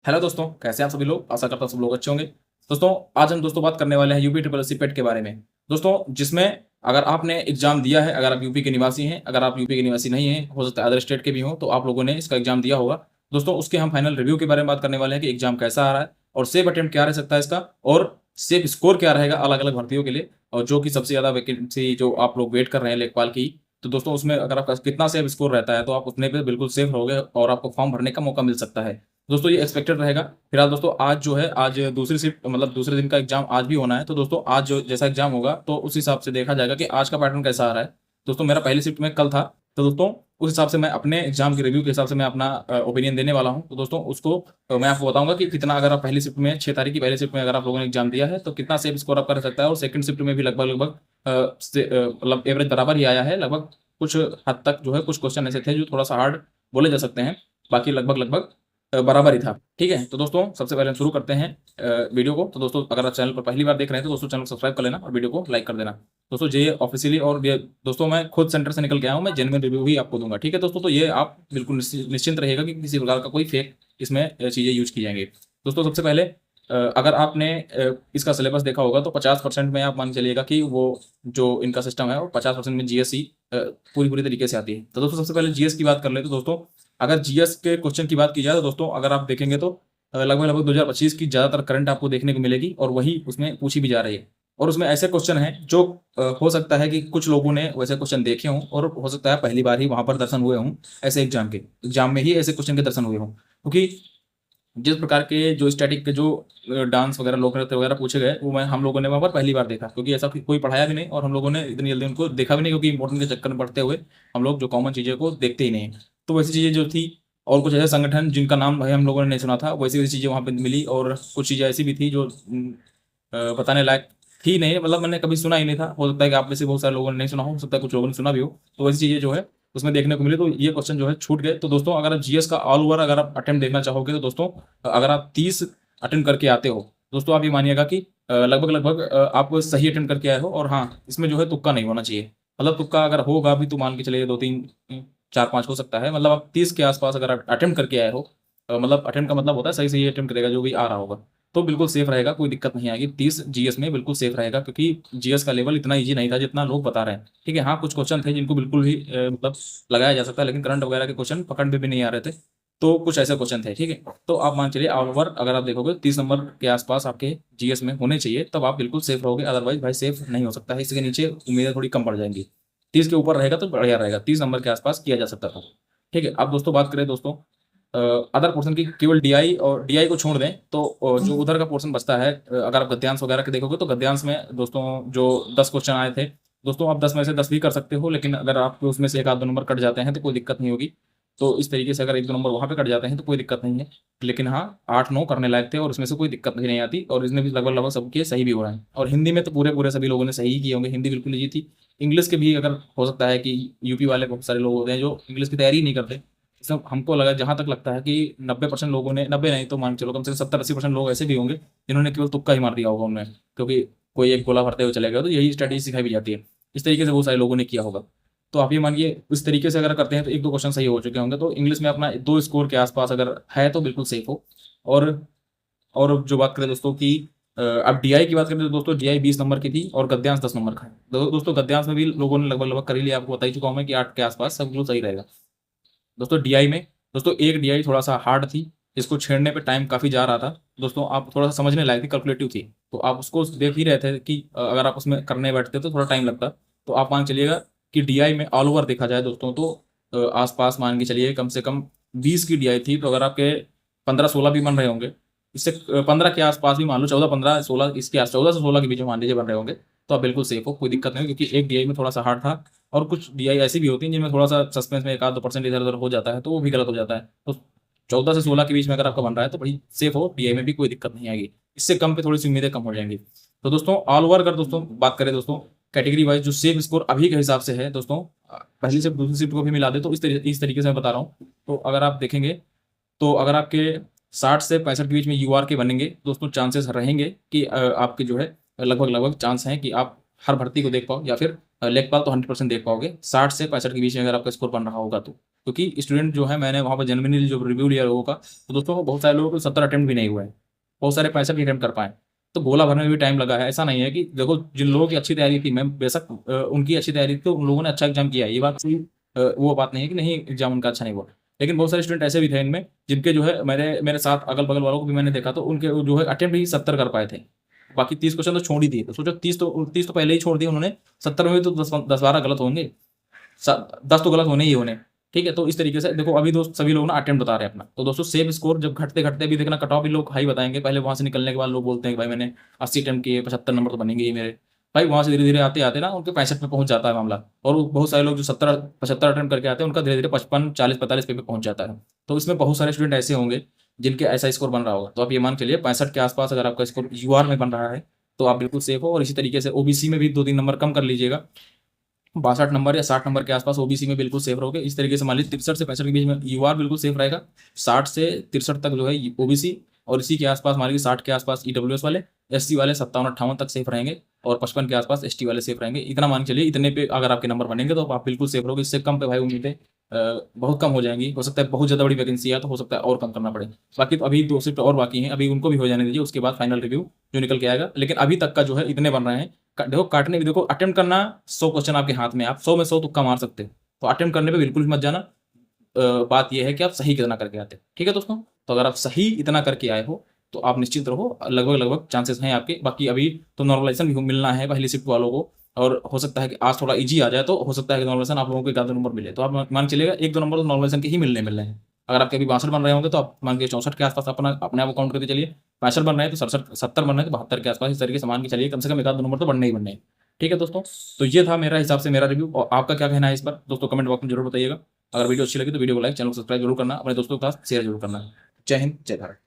Hello दोस्तों, कैसे हैं आप सभी लोग। आशा करता हूं सब लोग अच्छे होंगे। दोस्तों, आज हम दोस्तों बात करने वाले हैं यूपी ट्रिपल एससी पेट के बारे में। दोस्तों, जिसमें अगर आपने एग्जाम दिया है, अगर आप यूपी के निवासी हैं, अगर आप यूपी के निवासी नहीं हैं, हो सकता है अदर स्टेट के भी हों, तो आप लोगों ने इसका एग्जाम दिया होगा। दोस्तों, उसके हम फाइनल रिव्यू के बारे में बात करने वाले हैं कि एग्जाम कैसा आ रहा है और सेफ अटेम्प्ट क्या रह सकता है इसका, और सेफ स्कोर क्या रहेगा अलग अलग भर्तियों के लिए, और जो कि सबसे ज्यादा वैकेंसी जो आप लोग वेट कर रहे हैं लेखपाल की। तो दोस्तों, उसमें अगर आपका कितना सेफ स्कोर रहता है तो आप उतने पे बिल्कुल सेफ रहोगे और आपको फॉर्म भरने का मौका मिल सकता है। दोस्तों, ये एक्सपेक्टेड रहेगा। फिलहाल दोस्तों, आज जो है, आज दूसरी शिफ्ट मतलब दूसरे दिन का एग्जाम आज भी होना है। तो दोस्तों, आज जो जैसा एग्जाम होगा तो उस हिसाब से देखा जाएगा कि आज का पैटर्न कैसा आ रहा है। दोस्तों, मेरा पहली शिफ्ट में कल था। तो दोस्तों, उस हिसाब से मैं अपने एग्जाम के रिव्यू के हिसाब से मैं अपना ओपिनियन देने वाला हूँ। तो दोस्तों, उसको मैं आपको बताऊंगा कि कितना, अगर आप पहली शिफ्ट में 6 तारीख की पहली शिफ्ट में अगर आप लोगों ने एग्जाम दिया है तो कितना सेफ स्कोर आप कर सकता है, और सेकंड शिफ्ट में भी लगभग लगभग मतलब एवरेज बराबर ही आया है लगभग। कुछ हद तक जो है कुछ क्वेश्चन ऐसे थे जो थोड़ा सा हार्ड बोले जा सकते हैं, बाकी लगभग लगभग बराबर ही था। ठीक है, तो दोस्तों सबसे पहले हम शुरू करते हैं वीडियो को। तो दोस्तों, अगर आप चैनल पर पहली बार देख रहे हैं तो दोस्तों चैनल को सब्सक्राइब कर लेना और वीडियो को लाइक कर देना। दोस्तों, ये ऑफिशियली, और ये दोस्तों मैं खुद सेंटर से निकल के आया हूँ, मैं जेन्युइन रिव्यू ही आपको दूंगा। ठीक है दोस्तों, तो ये आप बिल्कुल निश्चिंत रहेगा कि किसी प्रकार का कोई फेक इसमें चीज़ें यूज की जाएंगी। दोस्तों, सबसे पहले अगर आपने इसका सिलेबस देखा होगा तो 50% में आप मान के चलिएगा कि वो जो इनका सिस्टम है वो 50% में जीएससी पूरी पूरी तरीके से आती है। तो दोस्तों, सबसे पहले जीएस की बात कर ले तो दोस्तों, अगर जीएस के क्वेश्चन की बात की जाए तो दोस्तों, अगर आप देखेंगे तो लगभग लगभग 2025 की ज़्यादातर करंट आपको देखने को मिलेगी, और वही उसमें पूछी भी जा रही है। और उसमें ऐसे क्वेश्चन हैं जो हो सकता है कि कुछ लोगों ने वैसे क्वेश्चन देखे हों, और हो सकता है पहली बार ही वहां पर दर्शन हुए हों, ऐसे एग्जाम में ही ऐसे क्वेश्चन के दर्शन हुए हों। क्योंकि जिस प्रकार के जो स्टैटिक के जो डांस वगैरह लोक नृत्य वगैरह पूछे गए, वो मैं हम लोगों ने वहाँ पर पहली बार देखा, क्योंकि ऐसा कोई पढ़ाया भी नहीं और हम लोगों ने इतनी जल्दी उनको देखा भी नहीं, क्योंकि इम्पोर्टेंट के चक्कर में पढ़ते हुए हम लोग जो कॉमन चीज़ें को देखते ही नहीं। तो वैसी चीज़ें जो थी, और कुछ ऐसे संगठन जिनका नाम भाई हम लोगों ने नहीं सुना था, वैसी वैसी चीज़ें वहाँ पर मिली, और कुछ चीज़ें ऐसी भी थी जो बताने लायक थी नहीं, मतलब मैंने कभी सुना ही नहीं था। हो सकता है कि आप में से बहुत सारे लोगों ने नहीं सुना हो सकता है कुछ लोगों ने सुना भी हो। तो वैसी चीज़ें जो है उसमें देखने को मिले, तो ये क्वेश्चन जो है छूट गए। तो दोस्तों, अगर आप जीएस का ऑल ओवर अगर आप अटेम्प्ट देखना चाहोगे तो दोस्तों, अगर आप 30 अटेम्प्ट करके आते हो दोस्तों, आप ये मानिएगा कि लगभग लगभग आप सही अटेम्प्ट करके आए हो। और हाँ, इसमें जो है तुक्का नहीं होना चाहिए। मतलब तुक्का अगर होगा भी तो मान के चलिए 2 3 4 5 हो सकता है। मतलब आप 30 के आसपास अगर आप अटेम्प्ट करके आए हो, मतलब अटेम्प्ट का मतलब होता है सही सही अटेम्प्ट करेगा जो भी आ रहा होगा, तो बिल्कुल सेफ रहेगा, कोई दिक्कत नहीं आएगी। 30 जीएस में बिल्कुल सेफ रहेगा, क्योंकि जीएस का लेवल इतना इजी नहीं था जितना लोग बता रहे हैं। ठीक है, हाँ कुछ क्वेश्चन थे जिनको बिल्कुल भी मतलब लगाया जा सकता है, लेकिन करंट वगैरह के क्वेश्चन पकड़ में भी नहीं आ रहे थे। तो कुछ ऐसे क्वेश्चन थे। ठीक है, तो आप मान चलिए ऑल ओवर अगर आप देखोगे 30 नंबर के आसपास आपके जीएस में होने चाहिए, तब आप बिल्कुल सेफ रहोगे। अदरवाइज भाई सेफ नहीं हो सकता है, इसके नीचे उम्मीदें थोड़ी कम पड़ जाएंगी। 30 के ऊपर रहेगा तो बढ़िया रहेगा, 30 नंबर के आसपास किया जा सकता था। ठीक है, अब दोस्तों बात करें दोस्तों अदर पोर्शन की, केवल डीआई और डीआई को छोड़ दें तो जो उधर का पोर्शन बचता है, अगर आप गद्यांश वगैरह के देखोगे तो गद्यांश में दोस्तों जो 10 क्वेश्चन आए थे दोस्तों, आप 10 में से 10 भी कर सकते हो, लेकिन अगर आपके उसमें से एक आध दो नंबर कट जाते हैं तो कोई दिक्कत नहीं होगी। तो इस तरीके से अगर एक दो नंबर वहाँ पे कट जाते हैं तो कोई दिक्कत नहीं है। लेकिन हाँ, 8 9 करने लायक थे और उसमें से कोई दिक्कत नहीं आती, और इसमें भी लगभग लगभग सबके सही भी हो रहे हैं। और हिंदी में तो पूरे पूरे सभी लोगों ने सही ही किए होंगे, हिंदी बिल्कुल ईजी थी। इंग्लिश के भी अगर हो सकता है कि यूपी वाले बहुत सारे लोग होते हैं जो इंग्लिश की तैयारी ही नहीं करते। सब हमको लगा, जहां तक लगता है कि 90% लोगों ने, 90 नहीं तो मान के चलो कम से कम 70 80% लोग ऐसे भी होंगे जिन्होंने केवल तुक्का ही मार दिया होगा उन्होंने, क्योंकि कोई एक गोला भरते हुए चले गए, तो यही स्ट्रेटेजी सिखाई भी जाती है। इस तरीके से बहुत सारे लोगों ने किया होगा। तो आप ये मानिए इस तरीके से अगर करते हैं तो एक दो क्वेश्चन सही हो चुके होंगे, तो इंग्लिश में अपना 2 स्कोर के आसपास अगर है तो बिल्कुल सेफ हो। और और जो बात करें दोस्तों की अब डीआई की बात करें तो दोस्तों, डीआई 20 नंबर की थी और गद्यांश 10 नंबर का है। दोस्तों, गद्यांश में भी लोगों ने लगभग लगभग कर ही लिया, आपको बता ही चुका हूं मैं कि 8 के आसपास सब बिल्कुल सही रहेगा। दोस्तों, डीआई में दोस्तों एक डीआई थोड़ा सा हार्ड थी, जिसको छेड़ने पे टाइम काफ़ी जा रहा था। दोस्तों, आप थोड़ा सा समझने लायक थी, कैलकुलेटिव थी, तो आप उसको देख ही रहे थे कि अगर आप उसमें करने बैठते तो थोड़ा टाइम लगता। तो आप मान चलिएगा कि डीआई में ऑल ओवर देखा जाए दोस्तों तो आसपास मान के चलिए कम से कम 20 की डीआई थी। तो अगर आपके 15 16 भी बन रहे होंगे, इससे 15 के आसपास भी मान लो, 14 15 16 इसके आस 14 से 16 के बीच में मान लीजिए बन रहे होंगे, तो आप बिल्कुल सेफ हो, कोई दिक्कत नहीं हो, क्योंकि एक डीआई में थोड़ा सा हार्ड था। और कुछ डीआई ऐसी भी होती हैं जिनमें थोड़ा सा सस्पेंस में 1 2% इधर उधर हो जाता है, तो वो भी गलत हो जाता है। तो 14 से 16 के बीच में अगर आपका बन रहा है तो बड़ी सेफ हो, डीआई में भी कोई दिक्कत नहीं आएगी। इससे कम पे थोड़ी सी उम्मीदें कम हो जाएंगी। तो दोस्तों, ऑल ओवर अगर दोस्तों बात करें दोस्तों, कैटेगरी वाइज जो सेफ स्कोर अभी के हिसाब से है दोस्तों, पहली से दूसरी शिफ्ट को भी मिला दे तो इस तरीके से मैं बता रहा हूँ। तो अगर आप देखेंगे तो अगर आपके 60 से 65 के बीच में यूआर के बनेंगे दोस्तों, चांसेस रहेंगे कि आपके जो है लगभग लगभग चांस हैं कि आप हर भर्ती को देख पाओ, या फिर लेखपाल तो 100% देख पाओगे 60 से 65 के बीच में अगर आपका स्कोर बन रहा होगा तो। क्योंकि स्टूडेंट जो है, मैंने वहाँ पर जेन्युइनली जो रिव्यू लिया लोगों का, तो दोस्तों बहुत सारे लोगों को 70 अटेम्प्ट भी नहीं हुआ है, बहुत सारे 65 अटेम्प्ट कर पाए। तो गोला भरने में भी टाइम लगा है। ऐसा नहीं है कि देखो, जिन लोगों की अच्छी तैयारी थी, मैं बेशक उनकी अच्छी तैयारी थी तो उन लोगों ने अच्छा एग्जाम किया है, ये बात कोई वो बात नहीं है कि नहीं एग्जाम उनका अच्छा नहीं हुआ। लेकिन बहुत सारे स्टूडेंट ऐसे भी थे इनमें जिनके जो है, मेरे साथ अगल बगल वालों को भी मैंने देखा, तो उनके जो है अटेम्प्ट ही 70 कर पाए थे, बाकी 30 क्वेश्चन तो छोड़ ही दिए। तो सोचो 30 तो पहले ही छोड़ दिए उन्होंने, 70 में भी तो 10-12 गलत होंगे, 10 तो गलत होने ही होने। ठीक है, तो इस तरीके से देखो, अभी दोस्त सभी लोग ना अटेम्प्ट बता रहे हैं अपना। तो दोस्तों सेफ स्कोर जब घटते घटते भी देखना, कट ऑफ भी लोग हाई बताएंगे, पहले वहां से निकलने के बाद लोग बोलते हैं कि भाई मैंने 80 अटेम्प्ट किए, 75 नंबर तो बनेंगे ही मेरे। भाई वहां से धीरे धीरे आते आते ना उनके 65 पे पहुंच जाता है मामला। और बहुत सारे लोग जो 70-75 अटेम्प्ट करके आते हैं, उनका धीरे धीरे 55-40-45 पे पहुंच जाता है। तो इसमें बहुत सारे स्टूडेंट ऐसे होंगे जिनके ऐसा स्कोर बन रहा होगा। तो आप ये मान के लिए 65 के आसपास अगर आपका स्कोर यूआर में बन रहा है तो आप बिल्कुल सेफ हो। और इसी तरीके से ओबीसी में भी 2-3 नंबर कम कर लीजिएगा, 62 नंबर या 60 नंबर के आसपास ओबीसी में बिल्कुल सेफ रहोगे। इस तरीके से मान लीजिए 63 से 65 के बीच में यूआर बिल्कुल सेफ रहेगा, 60 से 63 तक जो है ओबीसी, और इसी के आसपास मान लीजिए 60 के आसपास ईडब्ल्यूएस वाले, एससी वाले 57-58 तक सेफ रहेंगे, और 55 के आसपास एसटी वाले सेफ रहेंगे। इतना मान के चलिए, इतने पे अगर आपके नंबर बनेंगे तो आप बिल्कुल सेफ रहोगे। इससे कम पे भाई उम्मीदें बहुत कम हो जाएंगी। हो सकता है बहुत ज़्यादा बड़ी वैकेंसी है तो हो सकता है और कम करना पड़े। बाकी तो अभी 2 शिफ्ट और बाकी हैं, अभी उनको भी हो जाने दीजिए, उसके बाद फाइनल रिव्यू जो निकल के आएगा। लेकिन अभी तक का जो है इतने बन रहे हैं। देखो काटने भी, देखो अटेम्प्ट करना 100 क्वेश्चन आपके हाथ में, आप 100 में 100 तुक्का मार सकते हो। तो अटेम्प्ट करने पे बिल्कुल भी मत जाना। बात यह है कि आप सही कितना करके आते हैं। ठीक है दोस्तों, तो अगर आप सही इतना करके आए हो तो आप निश्चित रहो, लगभग लगभग चांसेस हैं आपके। बाकी अभी तो नॉर्मलाइजेशन भी मिलना है पहली शिफ्ट वालों को, और हो सकता है कि आज थोड़ा इजी आ जाए, तो हो सकता है कि नॉर्मलाइजेशन आप लोगों को 1-2 नंबर मिले। तो आप मान चलिएगा 1-2 नंबर तो नॉर्मलाइजेशन के ही मिलने मिल रहे हैं। अगर आपके अभी 62 बन रहे होंगे तो आप मान के 64 के आसपास अपना अपने आप काउंट करके चलिए। 65 बन रहे हैं तो 67, 70 बन रहे हैं तो 72 के आसपास, इस तरीके से मान के चलिए, कम से कम 1-2 नंबर तो बनने ही बनने हैं। ठीक है दोस्तों, तो ये था मेरा हिसाब से मेरा रिव्यू। और आपका क्या कहना है इस पर दोस्तों, कमेंट बॉक्स में जरूर बताइएगा। अगर वीडियो अच्छी लगी तो वीडियो को लाइक, चैनल को सब्सक्राइब जरूर करना, अपने दोस्तों के साथ शेयर जरूर करना। जय हिंद, जय भारत।